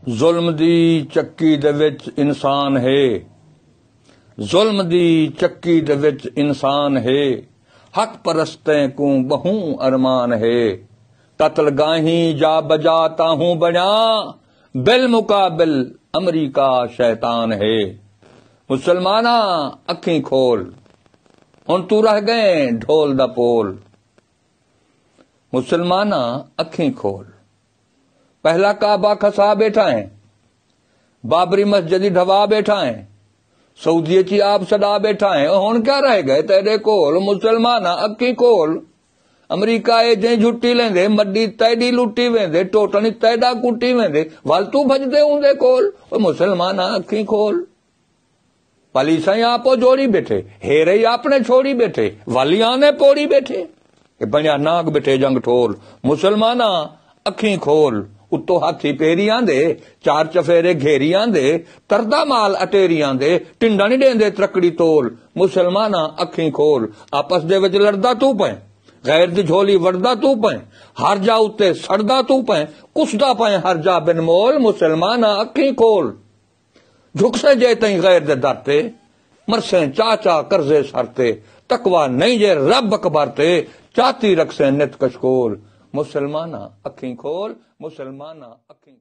जुल्म दी चक्की दे विच इंसान है, जुल्म दी चक्की दे विच इंसान है, हक परस्तें को बहु अरमान है। कत्ल गाही जा बजा ताहू बना, बिल मुकाबिल अमरीका शैतान है। मुसलमाना अखी खोल, हुण तू रह गए ढोल दा पोल। मुसलमाना अखी खोल, पहला काबा खसा बैठा है, बाबरी मस्जिद ढवा बैठा है, सऊदी ची आप सदा बैठा है। हुण क्या रह गए तेरे कोल? मुसलमाना अखी खोल, अमरीका ए जै झुट्टी लेंदे, मड्डी तैडी लुटी वेंदे, टोटनी तैडा कुटी वेंदे, वाल तू भजदे उंदे कोल। मुसलमाना अखी खोल, पलीसा आपो जोड़ी बैठे, हेरे आपने छोड़ी बैठे, वालिया ने पोड़ी बैठे, बनिया नाग बैठे जंग ठोल। मुसलमाना अखी खोल, उत्तो हाथी पेरियां दे, चार चफेरे घेरियां दे, तरदा माल अटेरियां दे, टिंडा नहीं देंदे त्रकड़ी तोल। मुसलमाना अखी खोल, आपस दे विच लड़दा तू पे, गैर दी झोली वड़दा तू पे, हर जा उत्ते सड़दा तू पे, कुसदा पे हर जा बिन मोल। मुसलमाना अखी खोल, झुक से जे तई गैर दे दरते, मरसे चाचा कर्जे सरते, तकवा नहीं जे रब अकबरते, चाती रख से नित कशकोल। मुसलमाना अखी खोल, मुसलमाना अखी